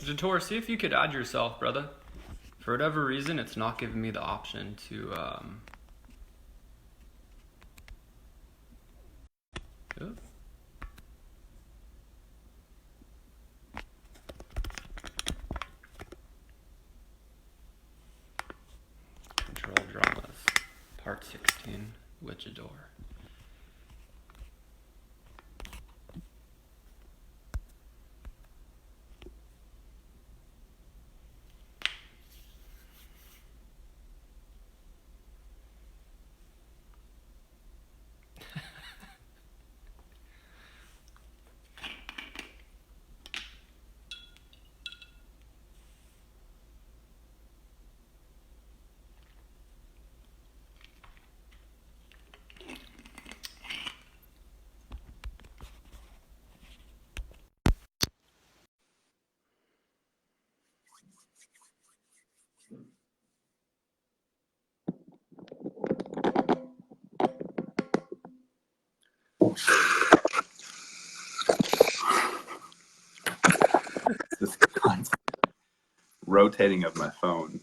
Jator, see if you could add yourself, brother. For whatever reason, it's not giving me the option to, Oop. Control dramas, part 16, with Jator. This constant rotating of my phone.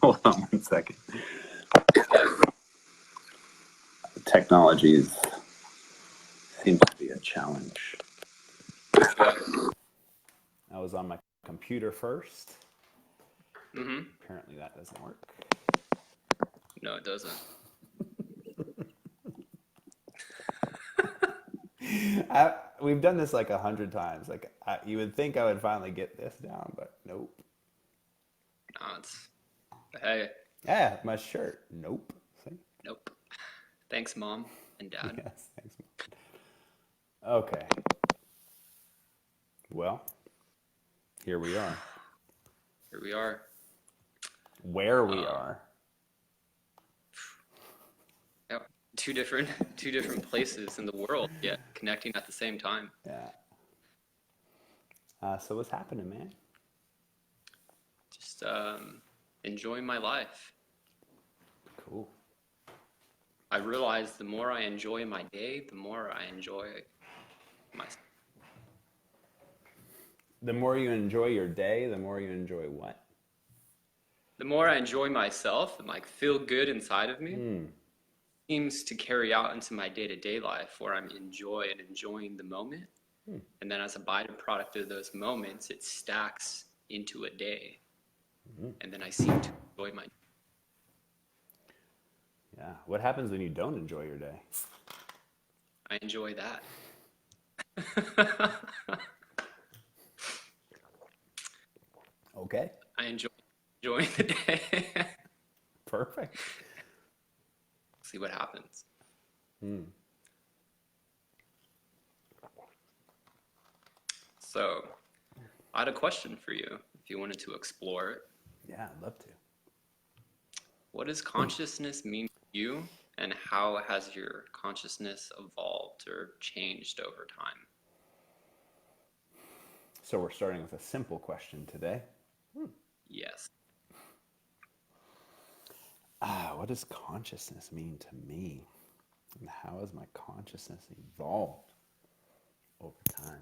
Hold on 1 second. Technology seems to be a challenge. I was on my computer first. Mm-hmm. Apparently that doesn't work. No, it doesn't. We've done this like 100 times. Like you would think I would finally get this down, but nope. No, it's... Hey. Yeah, my shirt. Nope. See? Nope. Thanks, Mom and Dad. Yes, thanks, Mom. Okay. Well, here we are. Here we are. Where we are. Yeah, two different places in the world, yet connecting at the same time. Yeah. So what's happening, man? Just enjoying my life. Cool. I realize the more I enjoy my day, the more I enjoy myself. The more you enjoy your day, the more you enjoy what? The more I enjoy myself and like feel good inside of me, seems to carry out into my day-to-day life where I'm enjoying the moment. And then as a byproduct of those moments, it stacks into a day. And then I seem to enjoy my day. Yeah. What happens when you don't enjoy your day? I enjoy that. Okay. I enjoying the day. Perfect. See what happens. So, I had a question for you if you wanted to explore it. Yeah, I'd love to. What does consciousness mean to you, and how has your consciousness evolved or changed over time? So we're starting with a simple question today. Yes. What does consciousness mean to me? And how has my consciousness evolved over time?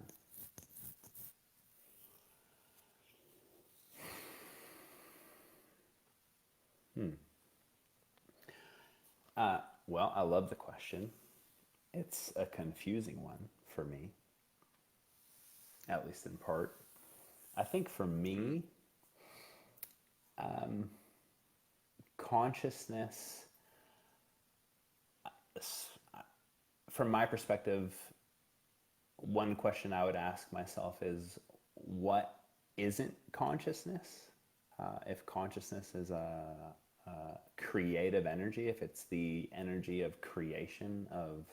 Well, I love the question. It's a confusing one for me, at least in part. I think for me, consciousness, from my perspective, one question I would ask myself is, what isn't consciousness? If consciousness is a creative energy, if it's the energy of creation of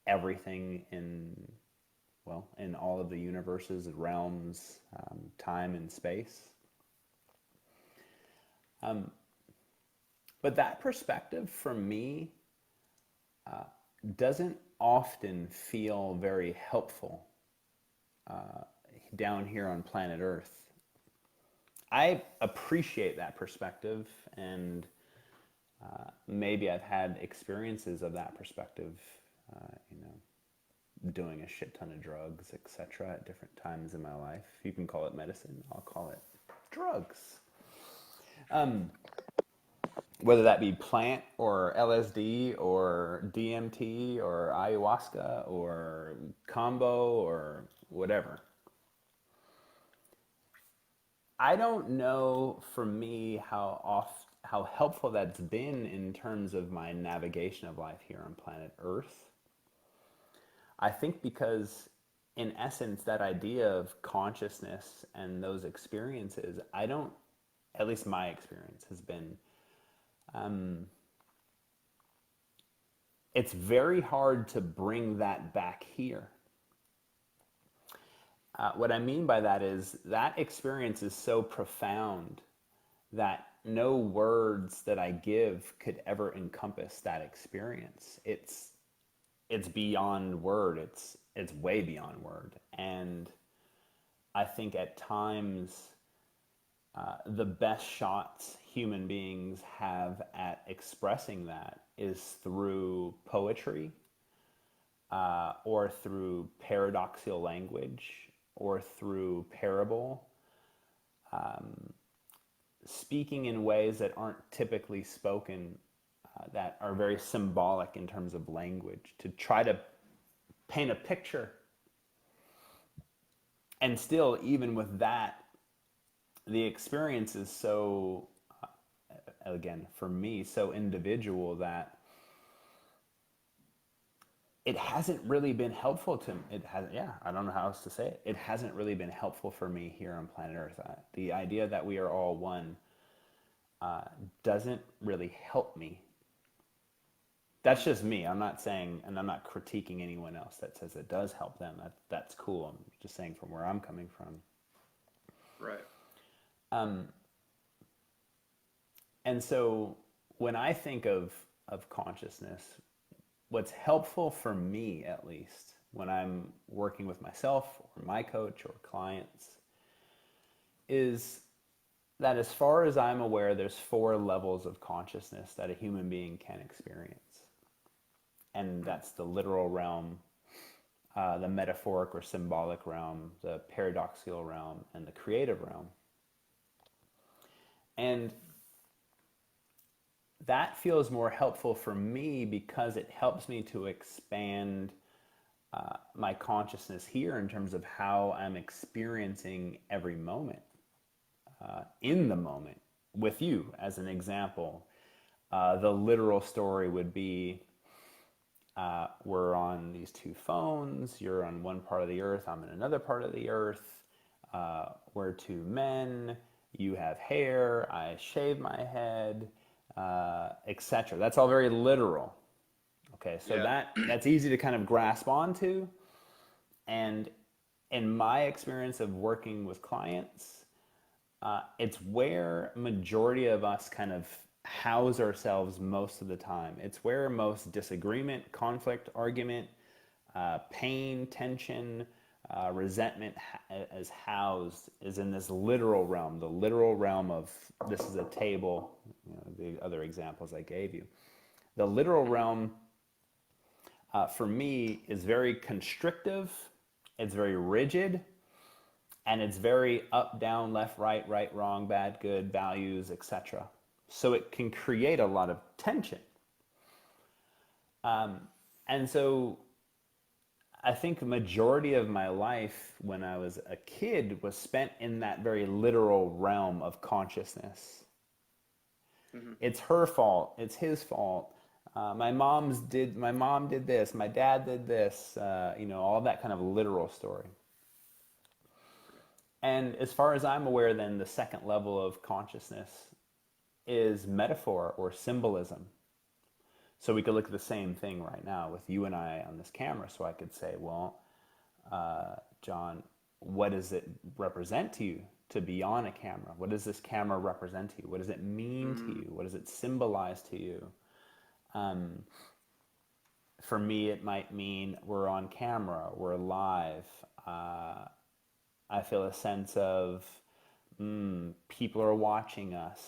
everything in all of the universes, realms, time and space. But that perspective for me doesn't often feel very helpful down here on planet Earth. I appreciate that perspective, and maybe I've had experiences of that perspective, doing a shit ton of drugs, etc. at different times in my life. You can call it medicine, I'll call it drugs. Whether that be plant or LSD or DMT or ayahuasca or combo or whatever. I don't know for me how helpful that's been in terms of my navigation of life here on planet Earth. I think because in essence that idea of consciousness and those experiences, at least my experience has been, it's very hard to bring that back here. What I mean by that is that experience is so profound that no words that I give could ever encompass that experience. It's beyond word. It's way beyond word. And I think at times the best shots human beings have at expressing that is through poetry, or through paradoxical language, or through parable, speaking in ways that aren't typically spoken, that are very symbolic in terms of language, to try to paint a picture. And still, even with that, the experience is so, again, for me, so individual that it hasn't really been helpful to me. I don't know how else to say it. It hasn't really been helpful for me here on planet Earth. The idea that we are all one doesn't really help me. That's just me. I'm not saying, and I'm not critiquing anyone else that says it does help them. That's cool. I'm just saying from where I'm coming from. Right. And so when I think of consciousness, what's helpful for me, at least, when I'm working with myself or my coach or clients, is that as far as I'm aware, there's 4 levels of consciousness that a human being can experience. And that's the literal realm, the metaphoric or symbolic realm, the paradoxical realm, and the creative realm. And that feels more helpful for me because it helps me to expand my consciousness here in terms of how I'm experiencing every moment, in the moment, with you. As an example, the literal story would be, we're on these 2 phones, you're on one part of the earth, I'm in another part of the earth, we're 2 men, you have hair, I shave my head, etc. That's all very literal. Okay, so that's easy to kind of grasp onto. And in my experience of working with clients, it's where majority of us kind of house ourselves most of the time. It's where most disagreement, conflict, argument, pain, tension, resentment is housed, is in this literal realm, the literal realm of this is a table, the other examples I gave you. The literal realm, for me, is very constrictive, it's very rigid, and it's very up, down, left, right, wrong, bad, good, values, etc. So it can create a lot of tension. And so I think the majority of my life when I was a kid was spent in that very literal realm of consciousness. Mm-hmm. It's her fault. It's his fault. My mom did this. My dad did this. All that kind of literal story. And as far as I'm aware, then the second level of consciousness is metaphor or symbolism. So we could look at the same thing right now with you and I on this camera. So I could say, well, John, what does it represent to you to be on a camera? What does this camera represent to you? What does it mean to you? What does it symbolize to you? For me, it might mean we're on camera, we're live. I feel a sense of people are watching us.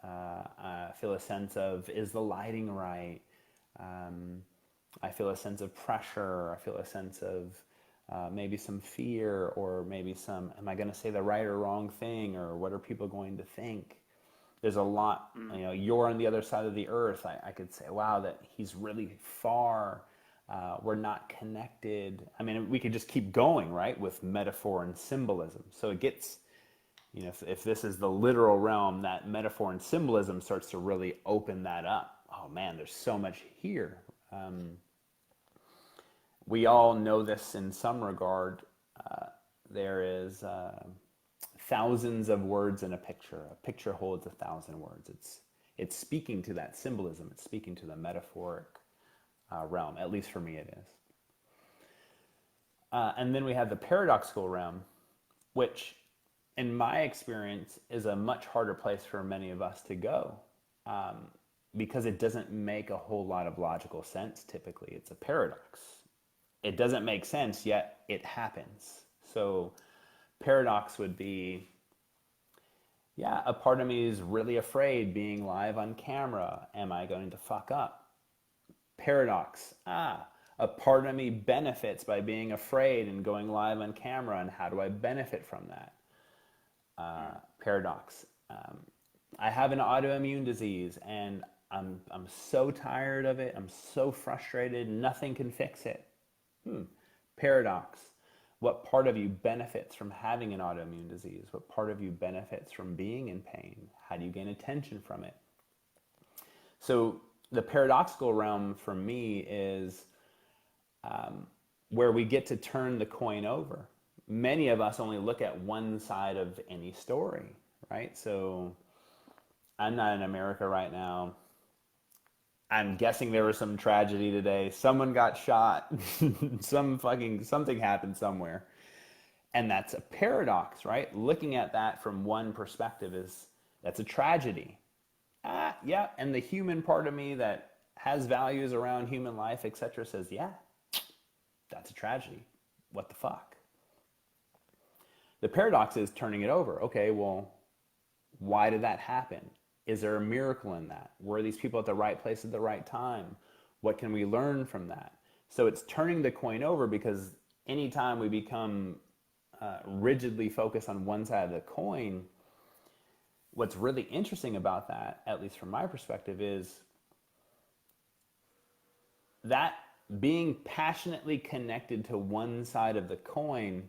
I feel a sense of, is the lighting right? I feel a sense of pressure. I feel a sense of maybe some fear, or maybe some, am I going to say the right or wrong thing, or what are people going to think? There's a lot, you're on the other side of the earth. I could say, wow, that he's really far. We're not connected. I mean, we could just keep going, right, with metaphor and symbolism. So it gets, if this is the literal realm, that metaphor and symbolism starts to really open that up. Oh man, there's so much here. We all know this in some regard. There is thousands of words in a picture. A picture holds 1,000 words. It's speaking to that symbolism. It's speaking to the metaphoric realm. At least for me, it is. And then we have the paradoxical realm, which, in my experience, is a much harder place for many of us to go. Because it doesn't make a whole lot of logical sense. Typically, it's a paradox. It doesn't make sense, yet it happens. So paradox would be, yeah, a part of me is really afraid being live on camera. Am I going to fuck up? Paradox, a part of me benefits by being afraid and going live on camera, and how do I benefit from that? Paradox, I have an autoimmune disease and I'm so tired of it. I'm so frustrated. Nothing can fix it. Paradox. What part of you benefits from having an autoimmune disease? What part of you benefits from being in pain? How do you gain attention from it? So the paradoxical realm for me is where we get to turn the coin over. Many of us only look at one side of any story, right? So I'm not in America right now. I'm guessing there was some tragedy today. Someone got shot. Something happened somewhere. And that's a paradox, right? Looking at that from one perspective that's a tragedy. Yeah, and the human part of me that has values around human life, etc., says, yeah, that's a tragedy. What the fuck? The paradox is turning it over. Okay, well, why did that happen? Is there a miracle in that? Were these people at the right place at the right time? What can we learn from that? So it's turning the coin over, because anytime we become rigidly focused on one side of the coin, what's really interesting about that, at least from my perspective, is that being passionately connected to one side of the coin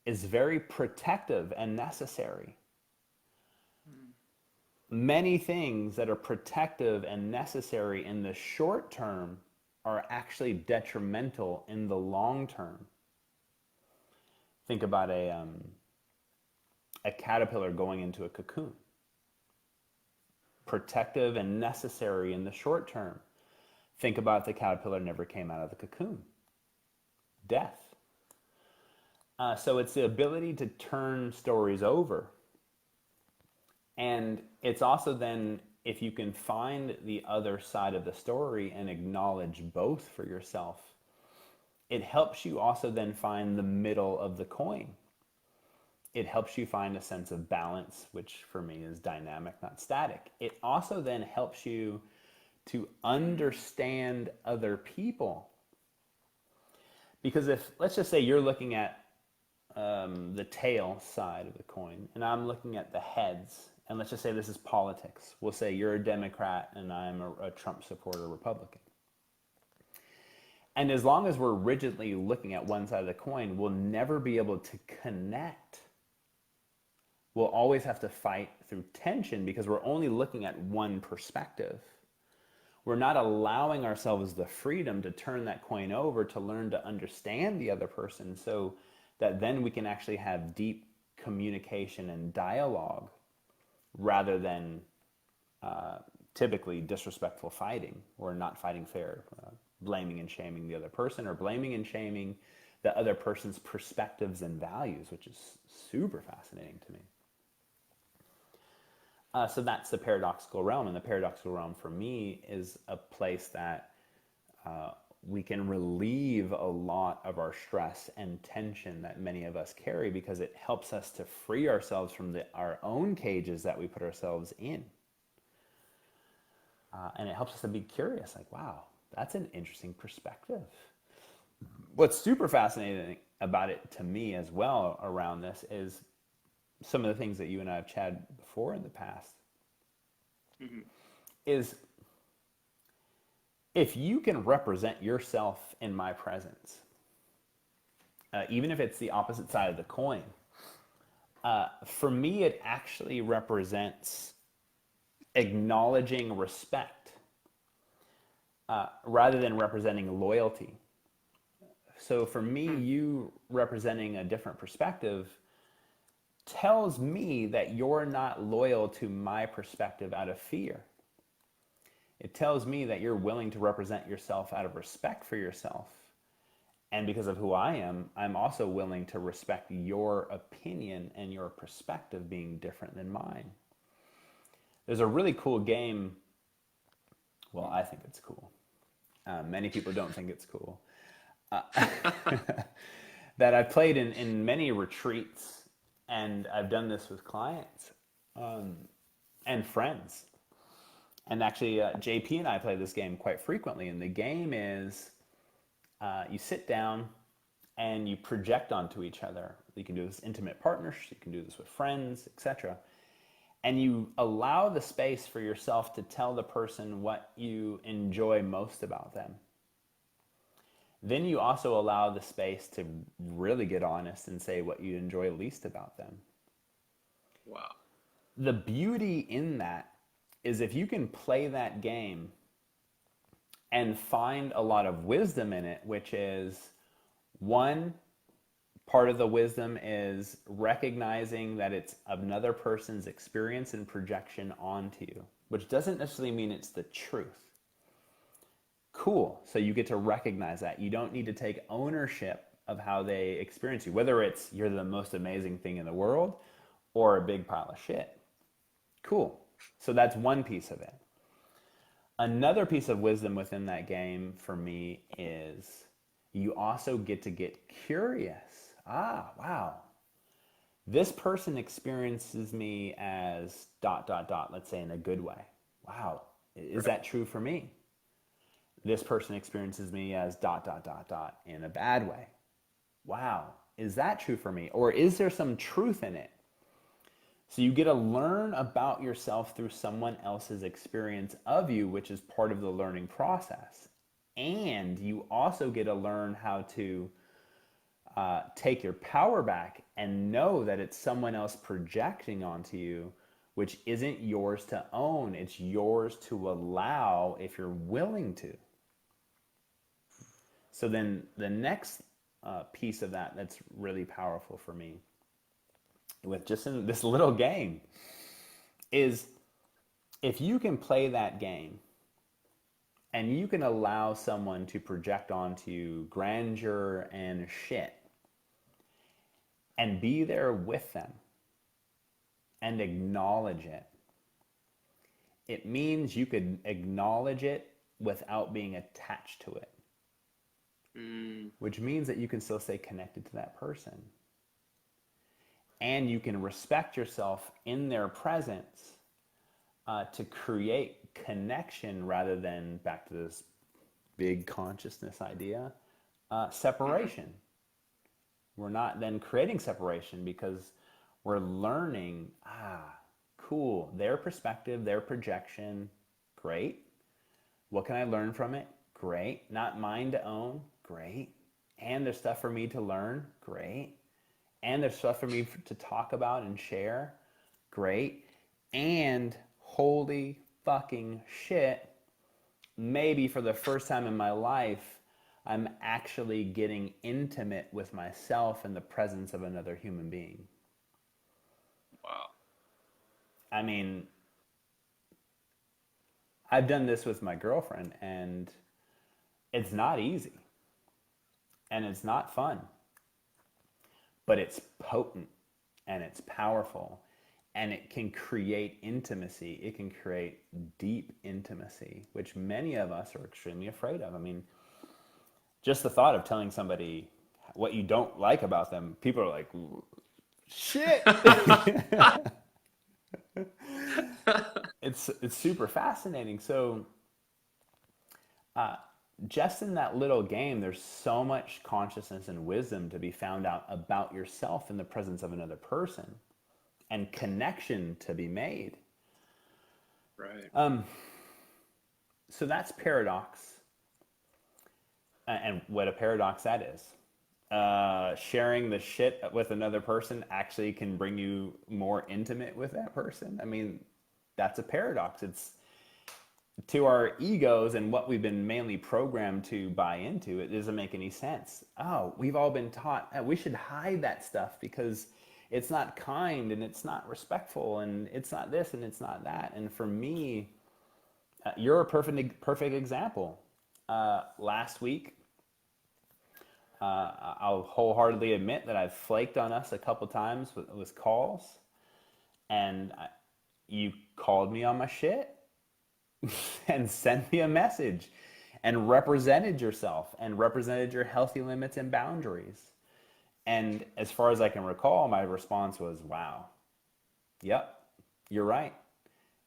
is very protective and necessary. Many things that are protective and necessary in the short term are actually detrimental in the long term. Think about a caterpillar going into a cocoon. Protective and necessary in the short term. Think about if the caterpillar never came out of the cocoon. Death. So it's the ability to turn stories over. And it's also then, if you can find the other side of the story and acknowledge both for yourself, it helps you also then find the middle of the coin. It helps you find a sense of balance, which for me is dynamic, not static. It also then helps you to understand other people. Because if, let's just say you're looking at the tail side of the coin, and I'm looking at the heads, and let's just say this is politics. We'll say you're a Democrat and I'm a Trump supporter Republican. And as long as we're rigidly looking at one side of the coin, we'll never be able to connect. We'll always have to fight through tension, because we're only looking at one perspective. We're not allowing ourselves the freedom to turn that coin over, to learn to understand the other person, so that then we can actually have deep communication and dialogue, rather than typically disrespectful fighting or not fighting fair, blaming and shaming the other person, or blaming and shaming the other person's perspectives and values, which is super fascinating to me. So that's the paradoxical realm. And the paradoxical realm for me is a place that we can relieve a lot of our stress and tension that many of us carry, because it helps us to free ourselves from our own cages that we put ourselves in. And it helps us to be curious, like, wow, that's an interesting perspective. What's super fascinating about it to me as well around this is some of the things that you and I have chatted before in the past. Mm-hmm. Is if you can represent yourself in my presence, even if it's the opposite side of the coin, for me it actually represents acknowledging respect rather than representing loyalty. So for me, you representing a different perspective tells me that you're not loyal to my perspective out of fear. It tells me that you're willing to represent yourself out of respect for yourself. And because of who I am, I'm also willing to respect your opinion and your perspective being different than mine. There's a really cool game. Well, I think it's cool. Many people don't think it's cool. That I've played in many retreats, and I've done this with clients and friends. And actually, JP and I play this game quite frequently. And the game is you sit down and you project onto each other. You can do this with intimate partners, you can do this with friends, etc. And you allow the space for yourself to tell the person what you enjoy most about them. Then you also allow the space to really get honest and say what you enjoy least about them. Wow. The beauty in that is if you can play that game and find a lot of wisdom in it, which is, one, part of the wisdom is recognizing that it's another person's experience and projection onto you, which doesn't necessarily mean it's the truth. Cool. So you get to recognize that. You don't need to take ownership of how they experience you, whether it's you're the most amazing thing in the world or a big pile of shit. Cool. So that's one piece of it. Another piece of wisdom within that game for me is you also get to get curious. Wow. This person experiences me as ... let's say in a good way. Wow. Is that true for me? This person experiences me as ... in a bad way. Wow. Is that true for me? Or is there some truth in it? So you get to learn about yourself through someone else's experience of you, which is part of the learning process. And you also get to learn how to take your power back and know that it's someone else projecting onto you, which isn't yours to own. It's yours to allow if you're willing to. So then the next piece of that that's really powerful for me with just in this little game is if you can play that game and you can allow someone to project onto you grandeur and shit and be there with them and acknowledge it, it means you could acknowledge it without being attached to it. Which means that you can still stay connected to that person. And you can respect yourself in their presence to create connection rather than, back to this big consciousness idea, separation. We're not then creating separation because we're learning, cool, their perspective, their projection, great. What can I learn from it? Great. Not mine to own? Great. And there's stuff for me to learn? Great. And there's stuff for me to talk about and share? Great. And holy fucking shit, maybe for the first time in my life, I'm actually getting intimate with myself in the presence of another human being. Wow. I mean, I've done this with my girlfriend, and it's not easy, and it's not fun, but it's potent, and it's powerful, and it can create intimacy. It can create deep intimacy, which many of us are extremely afraid of. I mean, just the thought of telling somebody what you don't like about them, people are like, shit. It's super fascinating. So just in that little game, there's so much consciousness and wisdom to be found out about yourself in the presence of another person, and connection to be made. Right. So that's paradox. And what a paradox that is. Sharing the shit with another person actually can bring you more intimate with that person. I mean, that's a paradox. It's to our egos and what we've been mainly programmed to buy into. It doesn't make any sense. Oh, we've all been taught we should hide that stuff because it's not kind and it's not respectful and it's not this and it's not that. And for me, you're a perfect example. Last week, I'll wholeheartedly admit that I've flaked on us a couple times with calls, and you called me on my shit and sent me a message and represented yourself and represented your healthy limits and boundaries. And as far as I can recall, my response was, wow, yep, you're right.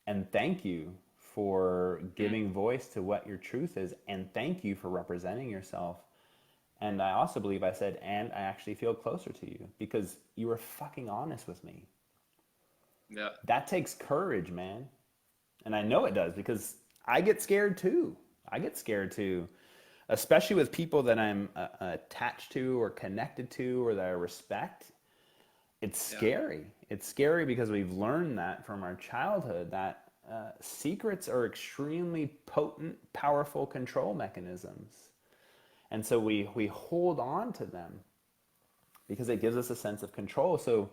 And thank you for giving voice to what your truth is. And thank you for representing yourself. And I also believe I said, and I actually feel closer to you because you were fucking honest with me. Yeah. That takes courage, man. And I know it does because I get scared too. Especially with people that I'm attached to or connected to or that I respect. It's scary. It's scary because we've learned that from our childhood that secrets are extremely potent, powerful control mechanisms. And so we hold on to them because it gives us a sense of control. So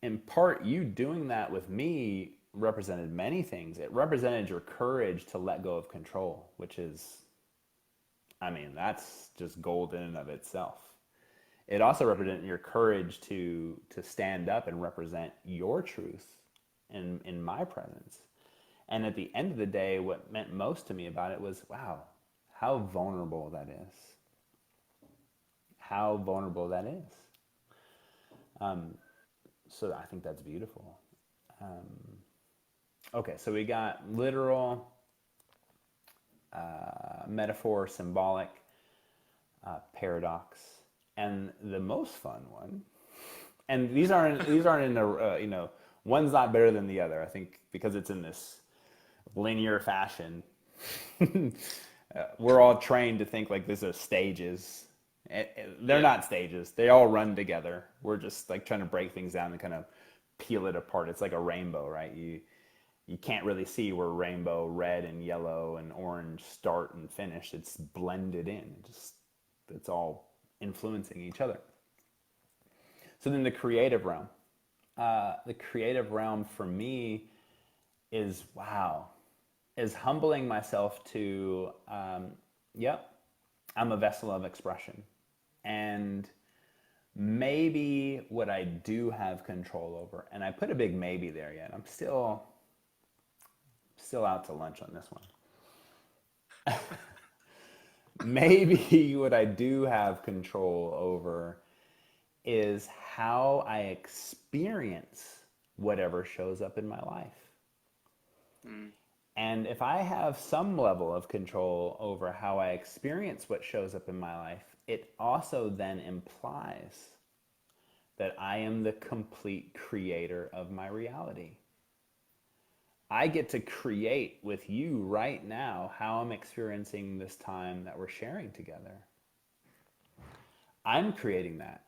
in part, you doing that with me represented many things. It represented your courage to let go of control, which is, I mean, that's just gold in and of itself. It also represented your courage to stand up and represent your truth in my presence. And at the end of the day, what meant most to me about it was, wow, how vulnerable that is. How vulnerable that is. So I think that's beautiful. Okay, so we got literal, metaphor, symbolic, paradox, and the most fun one. And these aren't in the one's not better than the other. I think because it's in this linear fashion. We're all trained to think like this are stages. They're not stages. They all run together. We're just like trying to break things down and kind of peel it apart. It's like a rainbow, right? You can't really see where rainbow, red and yellow and orange start and finish. It's blended in. It's all influencing each other. So then the creative realm. The creative realm for me is, wow, is humbling myself to, I'm a vessel of expression. And maybe what I do have control over, and I put a big maybe there yet. I'm still out to lunch on this one. Maybe what I do have control over is how I experience whatever shows up in my life. Mm. And if I have some level of control over how I experience what shows up in my life, it also then implies that I am the complete creator of my reality. I get to create with you right now how I'm experiencing this time that we're sharing together. I'm creating that.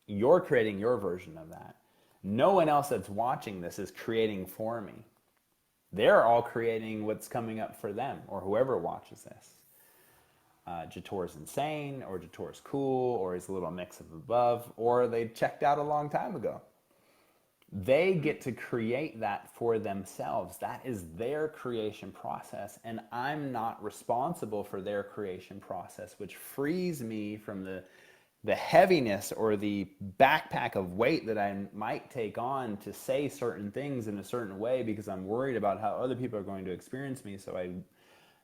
You're creating your version of that. No one else that's watching this is creating for me. They're all creating what's coming up for them or whoever watches this. Jator's insane, or Jator's cool, or he's a little mix of above, or they checked out a long time ago. They get to create that for themselves. That is their creation process, and I'm not responsible for their creation process, which frees me from the heaviness or the backpack of weight that I might take on to say certain things in a certain way because I'm worried about how other people are going to experience me. So I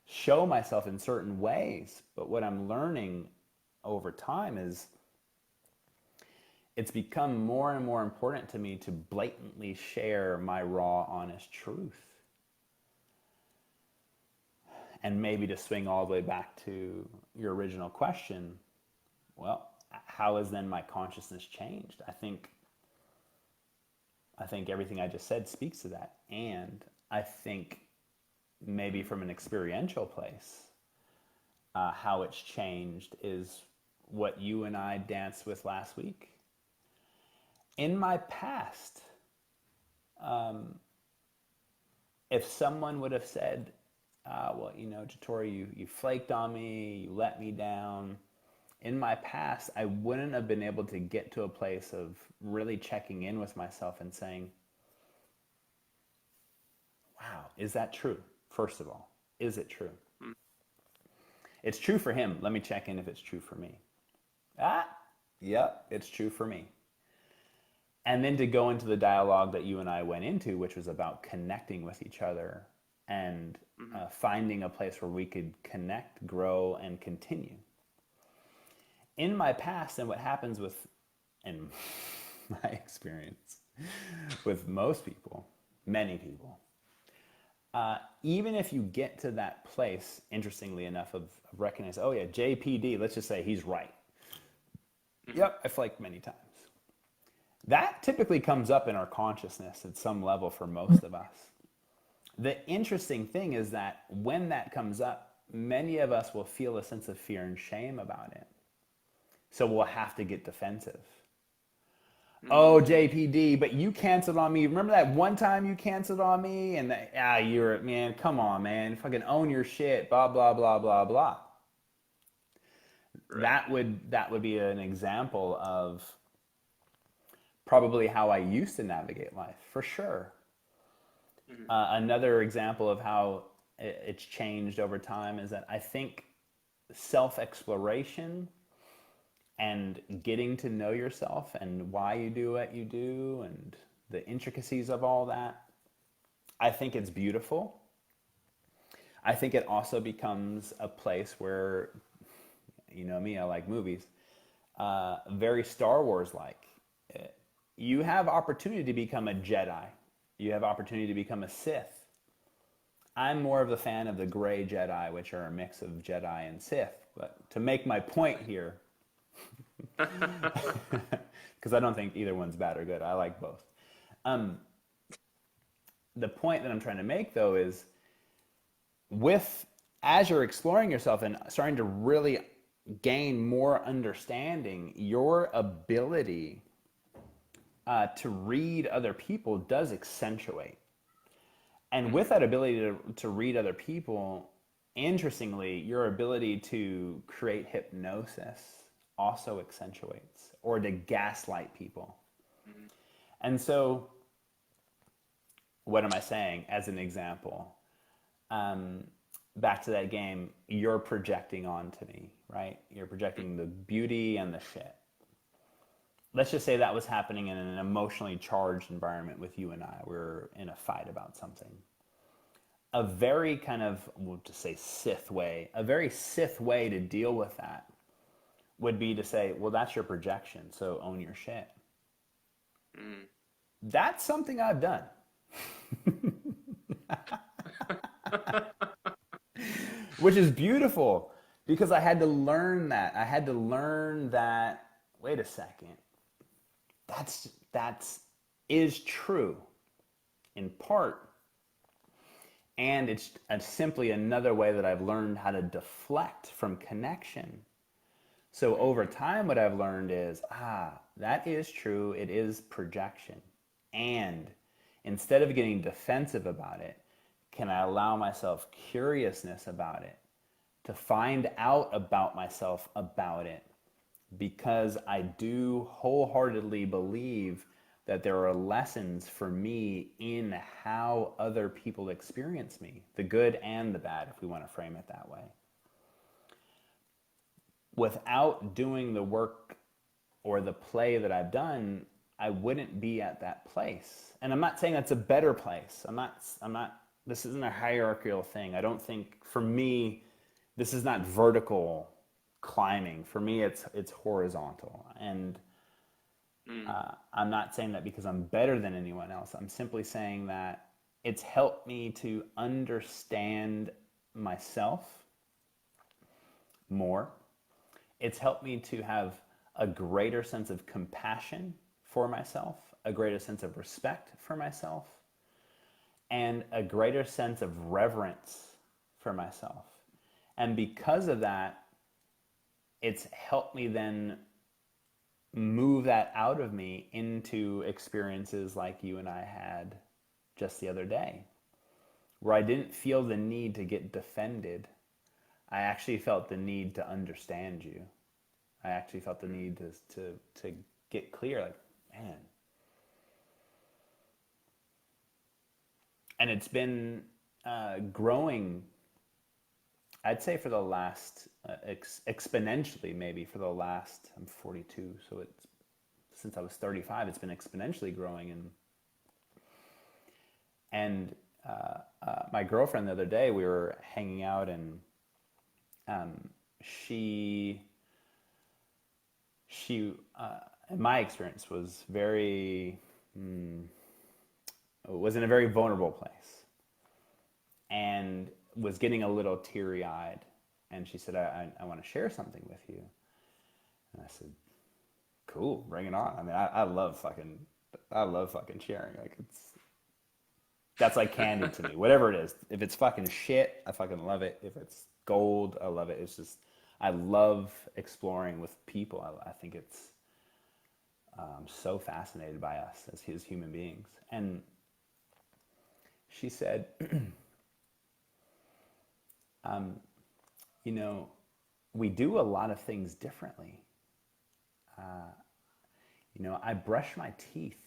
show myself in certain ways. But what I'm learning over time is it's become more and more important to me to blatantly share my raw, honest truth. And maybe to swing all the way back to your original question, well, how has then my consciousness changed? I think everything I just said speaks to that. And I think maybe from an experiential place, how it's changed is what you and I danced with last week. In my past, if someone would have said, well, Jator, you flaked on me, you let me down. In my past, I wouldn't have been able to get to a place of really checking in with myself and saying, wow, is that true? First of all, is it true? It's true for him. Let me check in if it's true for me. Yep, it's true for me. And then to go into the dialogue that you and I went into, which was about connecting with each other and finding a place where we could connect, grow, and continue. In my past, and what happens in my experience with most people, many people, even if you get to that place, interestingly enough, of recognizing, oh yeah, JPD, let's just say he's right. Yep, I flaked many times. That typically comes up in our consciousness at some level for most of us. The interesting thing is that when that comes up, many of us will feel a sense of fear and shame about it. So we'll have to get defensive. Oh, JPD, but you canceled on me. Remember that one time you canceled on me? And man, come on, man. Fucking own your shit, blah, blah, blah, blah, blah. Right. That would be an example of probably how I used to navigate life, for sure. Another example of how it's changed over time is that I think self-exploration and getting to know yourself and why you do what you do and the intricacies of all that, I think it's beautiful. I think it also becomes a place where, you know me, I like movies, very Star Wars-like. You have opportunity to become a Jedi. You have opportunity to become a Sith. I'm more of a fan of the gray Jedi, which are a mix of Jedi and Sith. But to make my point here, because I don't think either one's bad or good. I like both. The point that I'm trying to make, though, is as you're exploring yourself and starting to really gain more understanding, your ability to read other people does accentuate. And with that ability to read other people, interestingly, your ability to create hypnosis also accentuates, or to gaslight people. And so, what am I saying as an example? Back to that game, you're projecting onto me, right? You're projecting the beauty and the shit. Let's just say that was happening in an emotionally charged environment with you and I. We're in a fight about something. A very kind of, we'll just say Sith way, a very Sith way to deal with that would be to say, well, that's your projection, so own your shit. That's something I've done. Which is beautiful, because I had to learn that. I had to learn that, wait a second, that's is true in part, and it's simply another way that I've learned how to deflect from connection. So over time, what I've learned is, that is true, it is projection. And instead of getting defensive about it, can I allow myself curiousness about it, to find out about myself about it? Because I do wholeheartedly believe that there are lessons for me in how other people experience me, the good and the bad, if we want to frame it that way. Without doing the work or the play that I've done, I wouldn't be at that place. And I'm not saying that's a better place. I'm not, this isn't a hierarchical thing. I don't think, for me, this is not vertical climbing. For me, it's horizontal. And I'm not saying that because I'm better than anyone else. I'm simply saying that it's helped me to understand myself more. It's helped me to have a greater sense of compassion for myself, a greater sense of respect for myself, and a greater sense of reverence for myself. And because of that, it's helped me then move that out of me into experiences like you and I had just the other day, where I didn't feel the need to get defended. I actually felt the need to understand you. I actually felt the need to get clear, like, man. And it's been growing, I'd say for the last, exponentially maybe for the last, I'm 42, so it's, since I was 35, it's been exponentially growing. And my girlfriend the other day, we were hanging out, and she in my experience was was in a very vulnerable place and was getting a little teary-eyed. And she said, I want to share something with you. And I said, cool, bring it on. I mean, I love fucking sharing. Like, that's like candy to me, whatever it is. If it's fucking shit, I fucking love it. If it's gold, I love it. It's just, I love exploring with people. I think it's, I'm so fascinated by us as human beings. And she said, you know, we do a lot of things differently. You know, I brush my teeth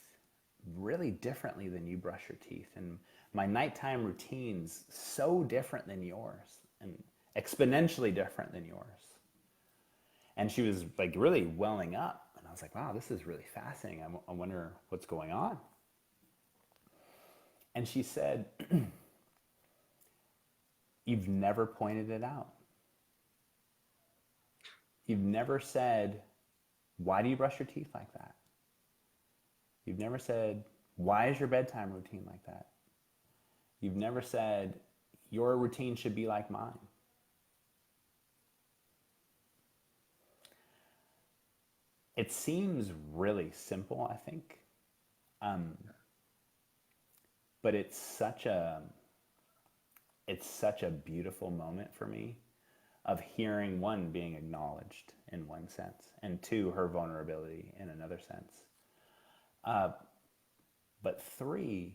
really differently than you brush your teeth. And my nighttime routine's so different than yours, and exponentially different than yours. And she was like really welling up. And I was like, wow, this is really fascinating. I wonder what's going on. And she said, you've never pointed it out. You've never said, why do you brush your teeth like that? You've never said, why is your bedtime routine like that? You've never said, your routine should be like mine. It seems really simple, I think. But it's such a beautiful moment for me of hearing, one, being acknowledged in one sense, and two, her vulnerability in another sense. But three,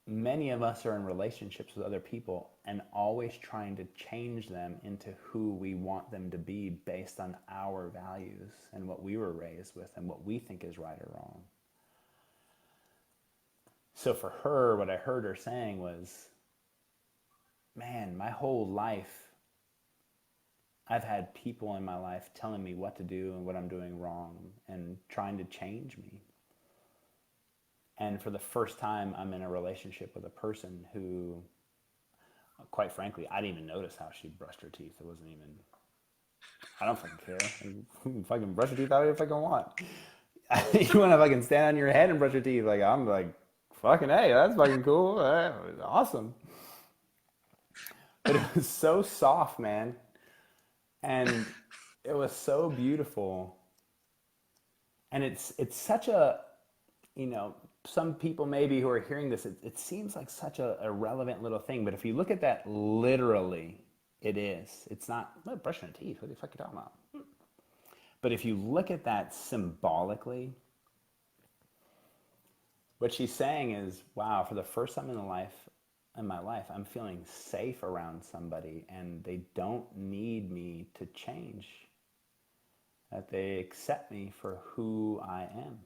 many of us are in relationships with other people and always trying to change them into who we want them to be based on our values and what we were raised with and what we think is right or wrong. So for her, what I heard her saying was, man, my whole life, I've had people in my life telling me what to do and what I'm doing wrong and trying to change me. And for the first time, I'm in a relationship with a person who, quite frankly, I didn't even notice how she brushed her teeth. It wasn't even, I don't fucking care. Fucking brush your teeth however you fucking want. You want to fucking stand on your head and brush your teeth. Like, I'm like, fucking hey, that's fucking cool. Awesome. But it was so soft, man. And it was so beautiful. And it's such a, you know, some people maybe who are hearing this, it seems like such a irrelevant little thing. But if you look at that literally, it is. It's not, well, brushing your teeth. What the fuck are you talking about? But if you look at that symbolically, what she's saying is, wow, for the first time in my life, I'm feeling safe around somebody and they don't need me to change. that they accept me for who I am.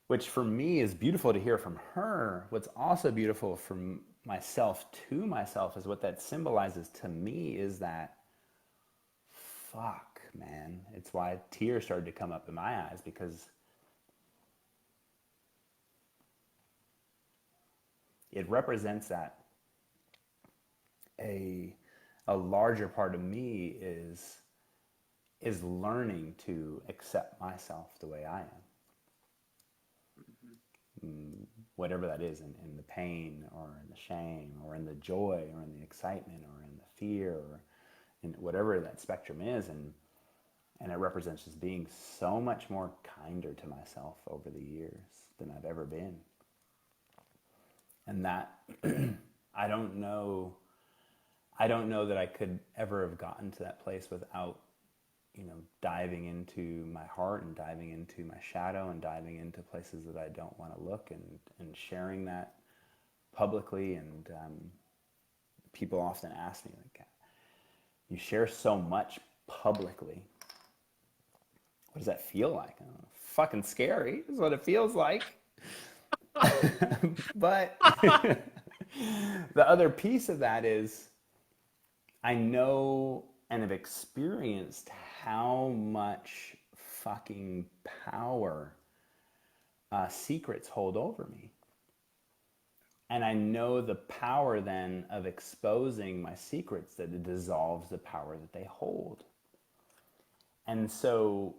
Which for me is beautiful to hear from her. What's also beautiful from myself to myself is what that symbolizes to me is that, fuck, man. It's why tears started to come up in my eyes, because it represents that a larger part of me is learning to accept myself the way I am. Whatever that is, in the pain or in the shame or in the joy or in the excitement or in the fear or in whatever that spectrum is, and it represents just being so much more kinder to myself over the years than I've ever been. And that I don't know that I could ever have gotten to that place without, diving into my heart and diving into my shadow and diving into places that I don't want to look, and sharing that publicly. And people often ask me, like, you share so much publicly. What does that feel like? Fucking scary is what it feels like. But the other piece of that is I know and have experienced how much fucking power secrets hold over me. And I know the power then of exposing my secrets, that it dissolves the power that they hold. And so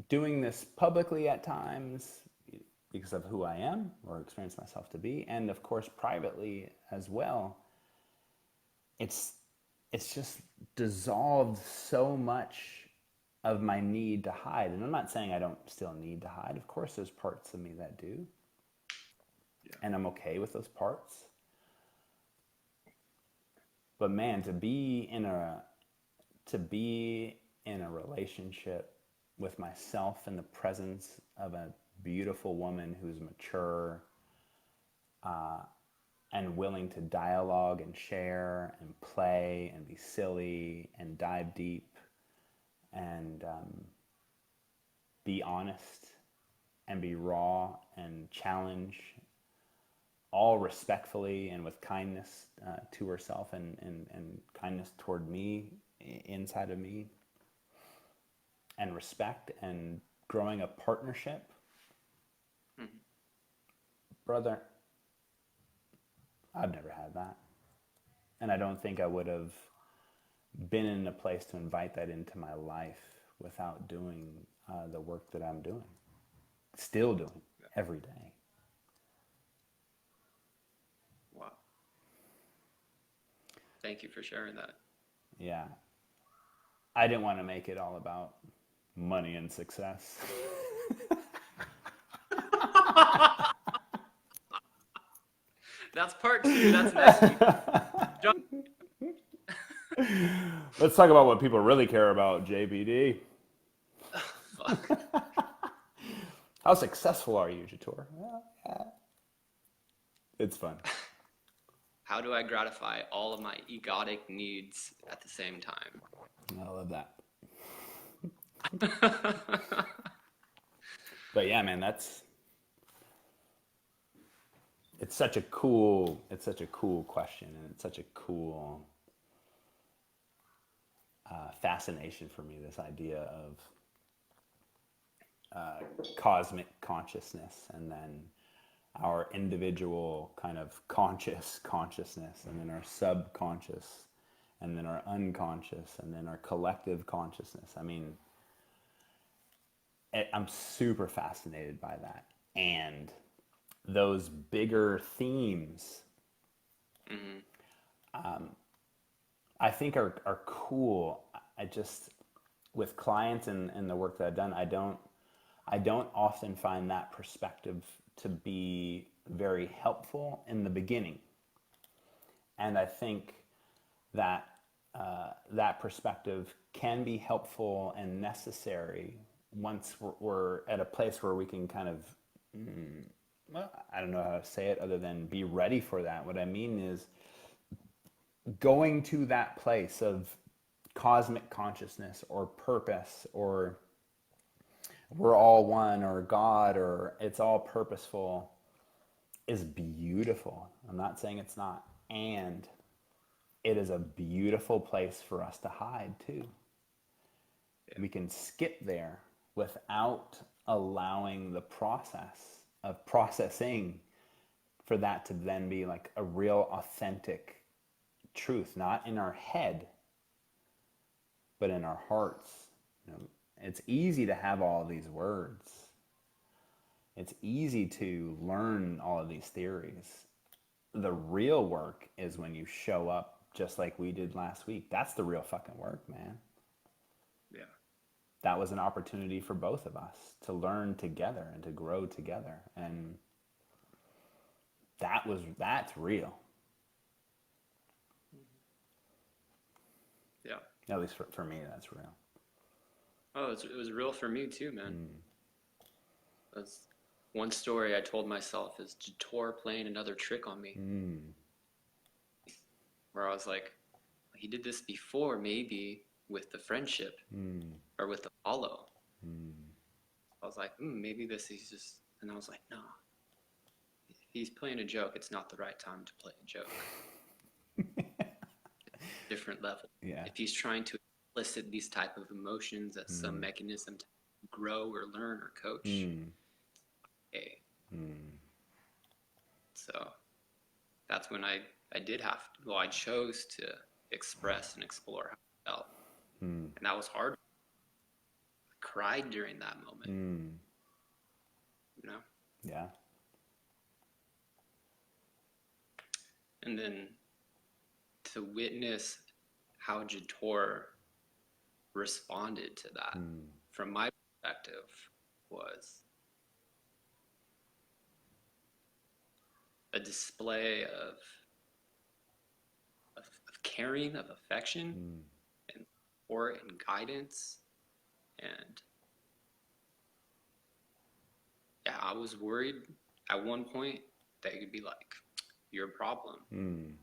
doing this publicly at times because of who I am or experience myself to be, and of course privately as well, it's just dissolved so much of my need to hide. And I'm not saying I don't still need to hide. Of course there's parts of me that do. Yeah. And I'm okay with those parts. But man, to be in a relationship with myself in the presence of a beautiful woman who's mature, and willing to dialogue and share and play and be silly and dive deep and be honest and be raw and challenge, all respectfully and with kindness to herself and kindness toward me, inside of me, and respect and growing a partnership. Mm-hmm. Brother, I've never had that. And I don't think I would have been in a place to invite that into my life without doing the work that I'm doing. Still doing every day. Wow. Thank you for sharing that. Yeah. I didn't want to make it all about money and success. That's part 2. That's next week. Let's talk about what people really care about, JBD. Fuck. How successful are you, Jator? It's fun. How do I gratify all of my egotic needs at the same time? I love that. But yeah, man, it's such a cool question, and it's such a cool fascination for me, this idea of cosmic consciousness, and then our individual kind of consciousness, and then our subconscious, and then our unconscious, and then our collective consciousness. I mean, I'm super fascinated by that. And those bigger themes, I think are cool. I just, with clients and the work that I've done, I don't often find that perspective to be very helpful in the beginning. And I think that that perspective can be helpful and necessary once we're at a place where we can kind of, well, I don't know how to say it other than be ready for that. What I mean is going to that place of cosmic consciousness or purpose or we're all one or God or it's all purposeful is beautiful. I'm not saying it's not. And it is a beautiful place for us to hide too. We can skip there without allowing the process of processing for that to then be like a real authentic truth, not in our head, but in our hearts. You know, it's easy to have all of these words. It's easy to learn all of these theories. The real work is when you show up just like we did last week. That's the real fucking work, man. Yeah. That was an opportunity for both of us to learn together and to grow together. And that's real. Yeah. At least for me, that's real. Oh, it was real for me too, man. That's one story I told myself is Jator playing another trick on me. Where I was like, he did this before, maybe with the friendship or with the follow. I was like, maybe he's just, and I was like, no. If he's playing a joke, it's not the right time to play a joke. Different level. Yeah. If he's trying to elicit these type of emotions as some mechanism to grow or learn or coach, okay. So that's when I chose to express and explore how I felt. And that was hard. I cried during that moment. You know? Yeah. And then to witness how Jator responded to that from my perspective was a display of caring, of affection, and support and guidance. And yeah, I was worried at one point that it could be like, your problem.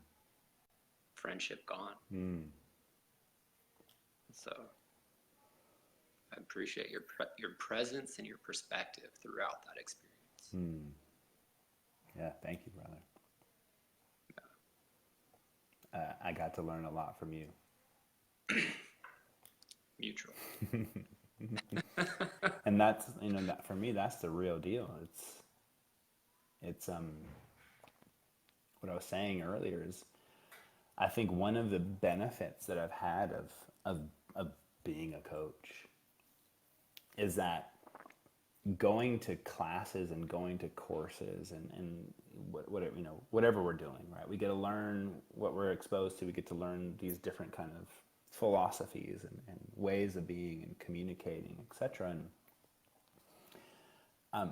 Friendship gone. So I appreciate your presence and your perspective throughout that experience. Yeah, thank you, brother. I got to learn a lot from you. Mutual. And that's, that for me, that's the real deal. It's what I was saying earlier is I think one of the benefits that I've had of being a coach is that going to classes and going to courses and whatever we're doing, right? We get to learn what we're exposed to. We get to learn these different kind of philosophies and ways of being and communicating, etc. And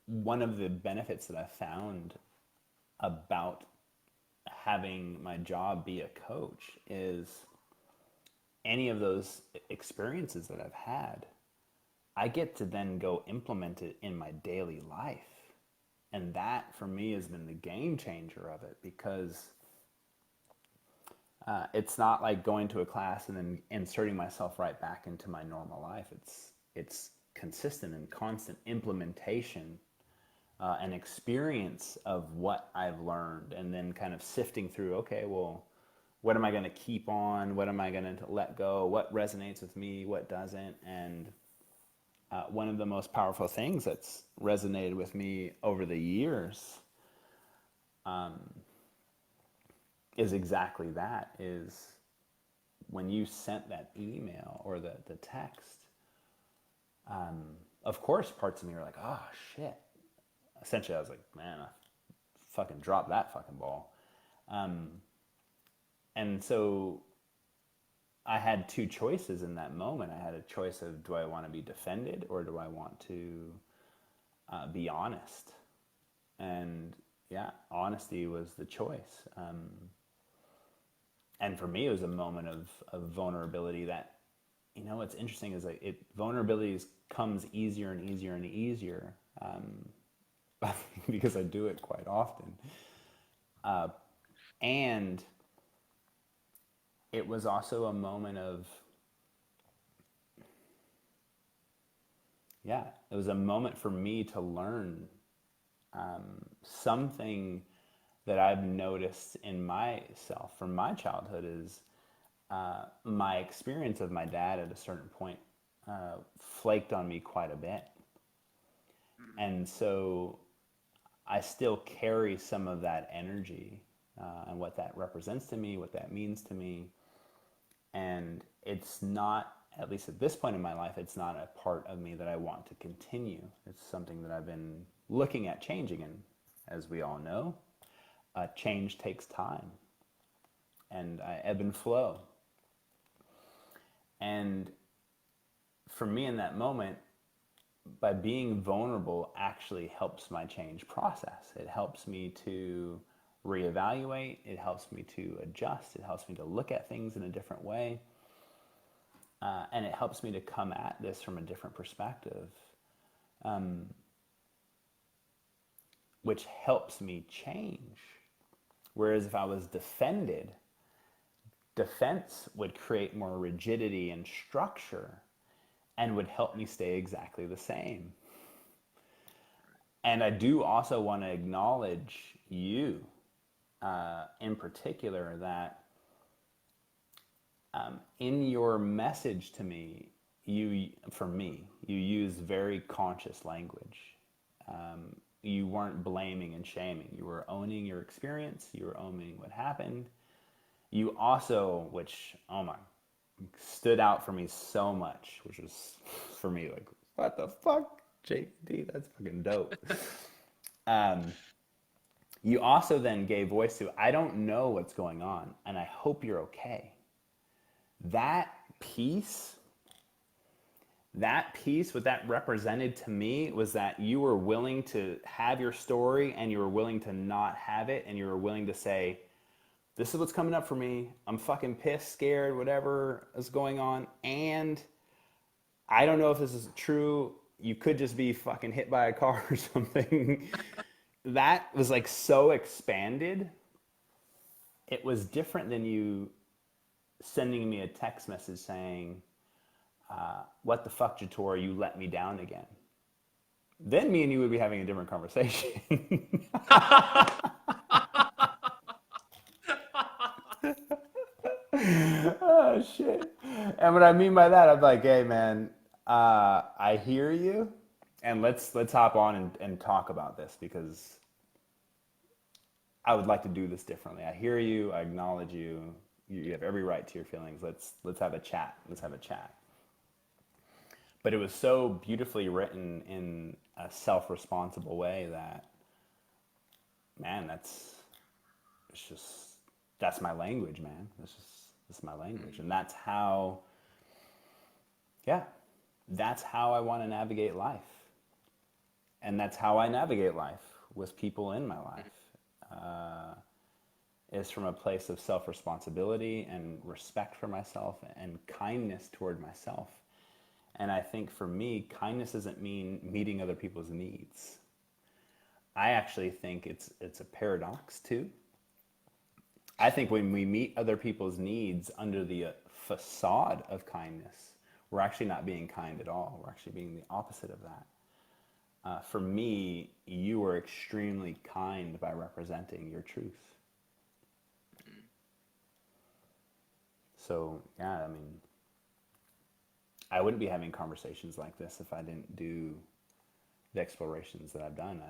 one of the benefits that I found about having my job be a coach is any of those experiences that I've had, I get to then go implement it in my daily life. And that for me has been the game changer of it, because it's not like going to a class and then inserting myself right back into my normal life. It's consistent and constant implementation and experience of what I've learned, and then kind of sifting through, okay, well, what am I going to keep on? What am I going to let go? What resonates with me? What doesn't? And one of the most powerful things that's resonated with me over the years is exactly that, is when you sent that email or the text, of course parts of me are like, oh shit. Essentially I was like, man, I fucking dropped that fucking ball. And so I had two choices in that moment. I had a choice of, do I want to be defended or do I want to be honest? And yeah, honesty was the choice. And for me, it was a moment of vulnerability that, what's interesting is like vulnerability comes easier and easier and easier because I do it quite often. And it was also a moment of yeah, it was a moment for me to learn something that I've noticed in myself from my childhood is my experience of my dad at a certain point flaked on me quite a bit. And so I still carry some of that energy and what that represents to me, what that means to me. And it's not, at least at this point in my life, it's not a part of me that I want to continue. It's something that I've been looking at changing. And as we all know, change takes time. And I ebb and flow. And for me in that moment, by being vulnerable actually helps my change process. It helps me to reevaluate. It helps me to adjust. It helps me to look at things in a different way. And it helps me to come at this from a different perspective, which helps me change. Whereas if I was defended, defense would create more rigidity and structure and would help me stay exactly the same. And I do also want to acknowledge you in particular that in your message to me, you use very conscious language. You weren't blaming and shaming. You were owning your experience. You were owning what happened. You also, which, oh my, stood out for me so much, which was for me like, what the fuck, JD, that's fucking dope. You also then gave voice to, I don't know what's going on, and I hope you're okay. That piece, what that represented to me was that you were willing to have your story and you were willing to not have it, and you were willing to say, this is what's coming up for me. I'm fucking pissed, scared, whatever is going on. And I don't know if this is true. You could just be fucking hit by a car or something. That was like so expanded. It was different than you sending me a text message saying, what the fuck, Jator, you let me down again. Then me and you would be having a different conversation. Oh shit. And what I mean by that, I'm like, hey man, I hear you, and let's hop on and talk about this, because I would like to do this differently. I hear you, I acknowledge you. You have every right to your feelings. Let's have a chat. Let's have a chat. But it was so beautifully written in a self-responsible way that, man, that's my language, man. That's my language. And that's how I want to navigate life. And that's how I navigate life with people in my life. Is from a place of self-responsibility and respect for myself and kindness toward myself. And I think for me, kindness doesn't mean meeting other people's needs. I actually think it's a paradox too. I think when we meet other people's needs under the facade of kindness, we're actually not being kind at all. We're actually being the opposite of that. For me, you were extremely kind by representing your truth. So, yeah, I mean, I wouldn't be having conversations like this if I didn't do the explorations that I've done.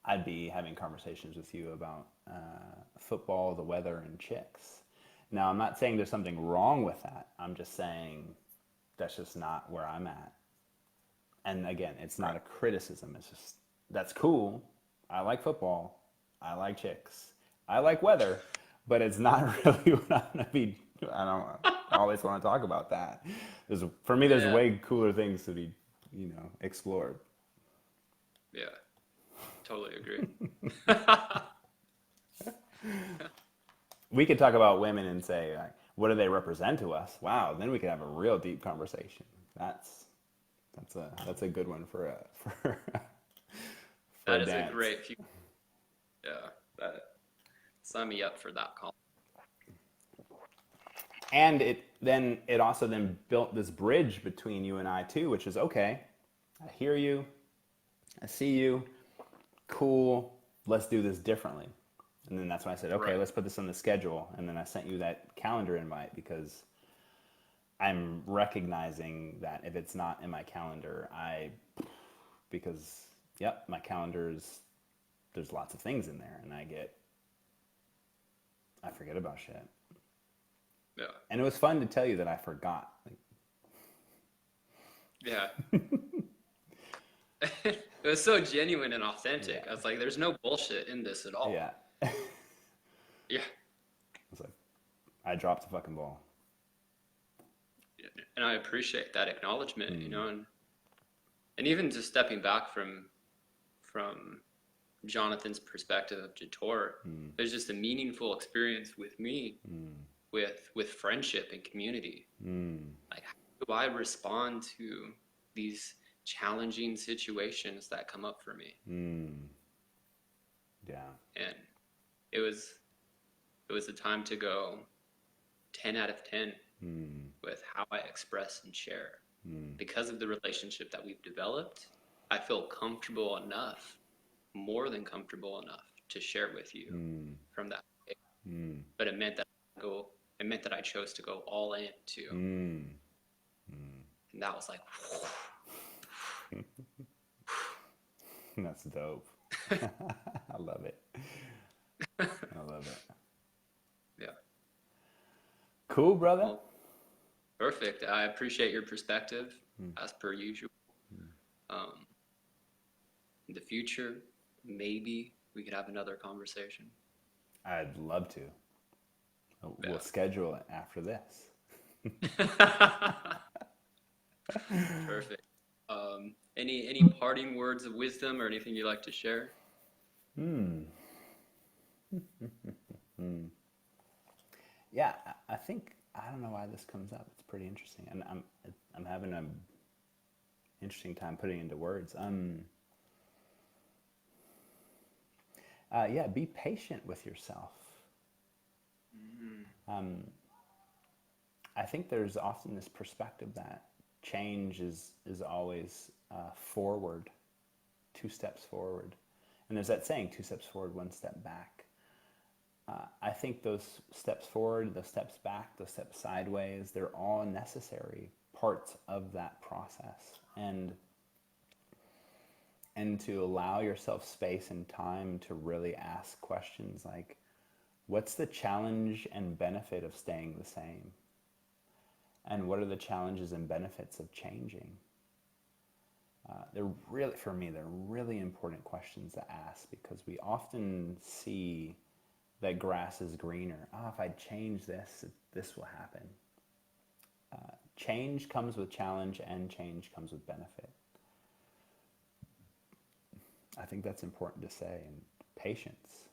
I'd be having conversations with you about football, the weather, and chicks. Now, I'm not saying there's something wrong with that. I'm just saying that's just not where I'm at. And again, it's not a criticism. It's just, that's cool. I like football. I like chicks. I like weather. But it's not really what I'm going to be. I don't always want to talk about that. For me, there's way cooler things to be, explored. Yeah, totally agree. We could talk about women and say, like, what do they represent to us? Wow, then we could have a real deep conversation. That's a good one for that a is dance. a great few. Yeah, that sign me up for that call. And it also built this bridge between you and I too, which is okay. I hear you. I see you. Cool. Let's do this differently. And then that's when I said, okay, Right. let's put this on the schedule. And then I sent you that calendar invite because I'm recognizing that if it's not in my calendar, because, yep, my calendar's, there's lots of things in there and I forget about shit. Yeah. And it was fun to tell you that I forgot. Like, Yeah. It was so genuine and authentic. yeah. I was like, there's no bullshit in this at all. Yeah. Yeah. It's like, I dropped the fucking ball. And I appreciate that acknowledgement, you know, and even just stepping back from Jonathan's perspective of Jator, there's just a meaningful experience with me with friendship and community. Like, how do I respond to these challenging situations that come up for me? Yeah. And it was a time to go 10 out of 10 with how I express and share. Because of the relationship that we've developed, I feel comfortable enough, more than comfortable enough, to share with you from that day. But it meant that I chose to go all in too. And that was like, That's dope. I love it. I love it. yeah. Cool, brother. Well, perfect. I appreciate your perspective, as per usual. In the future, maybe we could have another conversation. I'd love to. Yeah. We'll schedule it after this. Perfect. Any parting words of wisdom or anything you'd like to share? Yeah, I think I don't know why this comes up. It's pretty interesting, and I'm having an interesting time putting it into words. Yeah, be patient with yourself. I think there's often this perspective that change is always forward, 2 steps forward, and there's that saying, 2 steps forward, 1 step back. I think those steps forward, those steps back, those steps sideways, they're all necessary parts of that process. And to allow yourself space and time to really ask questions like, what's the challenge and benefit of staying the same? And what are the challenges and benefits of changing? They're really, for me, they're really important questions to ask because we often see that grass is greener. If I change this, this will happen. Change comes with challenge and change comes with benefit. I think that's important to say. And patience.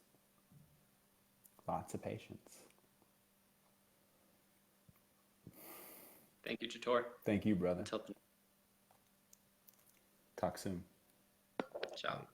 Lots of patience. Thank you, Jator. Thank you, brother. Until Talk soon. ciao.